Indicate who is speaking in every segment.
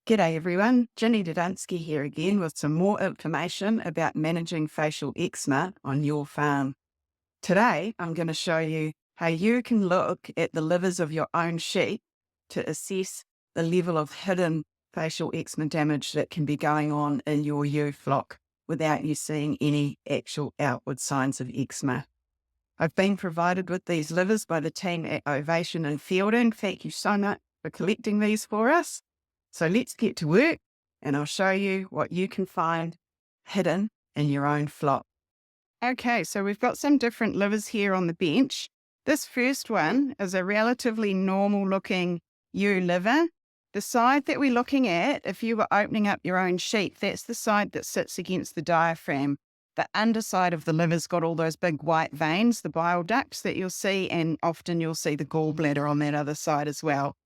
Speaker 1: G'day everyone, Ginny Dodunski here again with some more information about managing facial eczema on your farm. Today I'm going to show you how you can look at the livers of your own sheep to assess the level of hidden facial eczema damage that can be going on in your ewe flock without you seeing any actual outward signs of eczema. I've been provided with these livers by the team at Ovation and Fielding. Thank you so much for collecting these for us. So let's get to work and I'll show you what you can find hidden in your own flock. Okay, so we've got some different livers here on the bench. This first one is a relatively normal looking ewe liver. The side that we're looking at, if you were opening up your own sheep, that's the side that sits against the diaphragm. The underside of the liver's got all those big white veins, the bile ducts that you'll see, and often you'll see the gallbladder on that other side as well.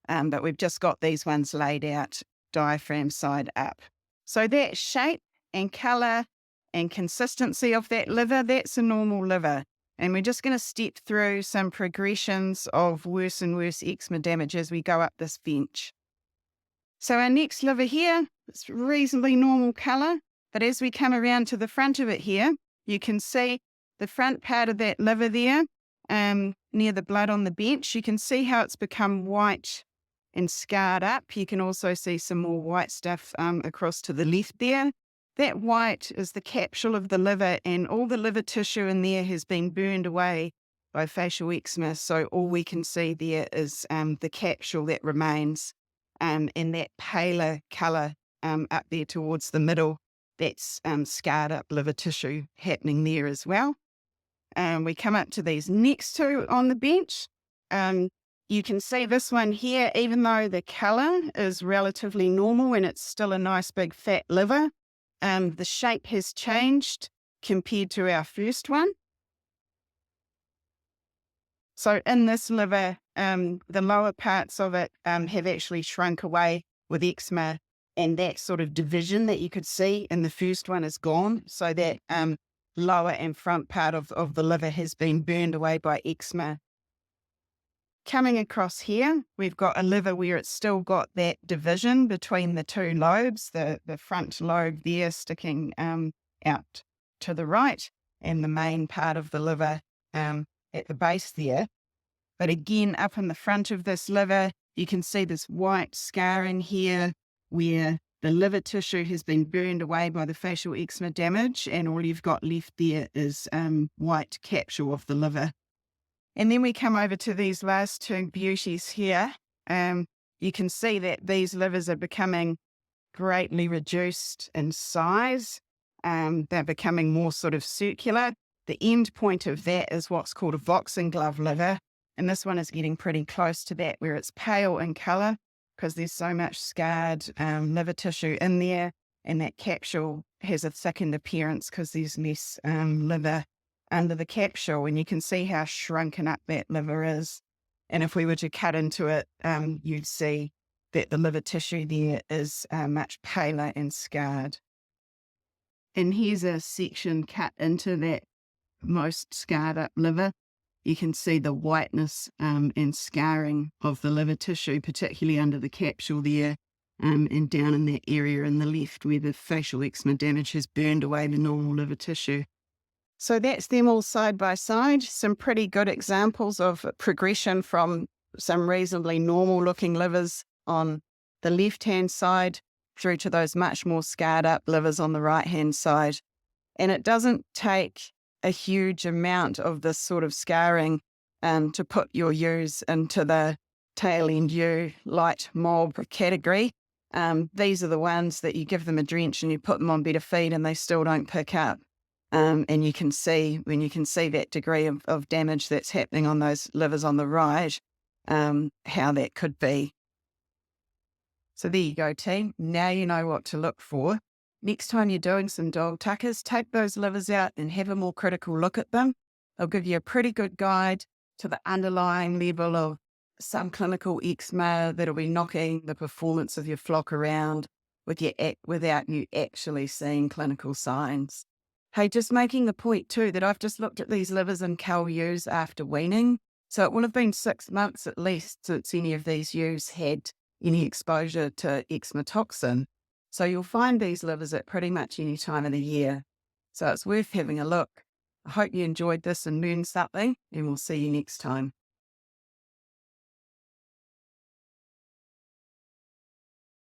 Speaker 1: But we've just got these ones laid out diaphragm side up. So that shape and colour and consistency of that liver, that's a normal liver. And we're just going to step through some progressions of worse and worse eczema damage as we go up this bench. So our next liver here, it's reasonably normal colour, but as we come around to the front of it here, you can see the front part of that liver there, near the blood on the bench. You can see how it's become white and scarred up. You can also see some more white stuff across to the left there. That white is the capsule of the liver, and all the liver tissue in there has been burned away by facial eczema. So all we can see there is the capsule that remains, and that paler colour up there towards the middle. That's scarred up liver tissue happening there as well. We come up to these next two on the bench. You can see this one here, even though the colour is relatively normal and it's still a nice big fat liver, the shape has changed compared to our first one. So in this liver, the lower parts of it have actually shrunk away with eczema, and that sort of division that you could see in the first one is gone. So that lower and front part of the liver has been burned away by eczema. Coming across here, we've got a liver where it's still got that division between the two lobes, the front lobe there sticking out to the right, and the main part of the liver at the base there. But again, up in the front of this liver, you can see this white scarring here where the liver tissue has been burned away by the facial eczema damage, and all you've got left there is white capsule of the liver. And then we come over to these last two beauties here. You can see that these livers are becoming greatly reduced in size. They're becoming more sort of circular. The end point of that is what's called a boxing glove liver. And this one is getting pretty close to that, where it's pale in colour because there's so much scarred liver tissue in there. And that capsule has a thickened appearance because there's less liver under the capsule, and you can see how shrunken up that liver is. And if we were to cut into it, you'd see that the liver tissue there is much paler and scarred. And here's a section cut into that most scarred up liver. You can see the whiteness and scarring of the liver tissue, particularly under the capsule there, and down in that area in the left where the facial eczema damage has burned away the normal liver tissue. So that's them all side by side. Some pretty good examples of progression from some reasonably normal looking livers on the left-hand side through to those much more scarred up livers on the right-hand side. And it doesn't take a huge amount of this sort of scarring to put your ewes into the tail end ewe light mob category. These are the ones that you give them a drench and you put them on better feed and they still don't pick up. And you can see, when you can see that degree of damage that's happening on those livers on the right, how that could be. So there you go, team. Now you know what to look for. Next time you're doing some dog tuckers, take those livers out and have a more critical look at them. They'll give you a pretty good guide to the underlying level of some clinical eczema that'll be knocking the performance of your flock around without you actually seeing clinical signs. Hey, just making the point too that I've just looked at these livers in cow ewes after weaning. So it will have been 6 months at least since any of these ewes had any exposure to eczema toxin. So you'll find these livers at pretty much any time of the year. So it's worth having a look. I hope you enjoyed this and learned something, and we'll see you next time.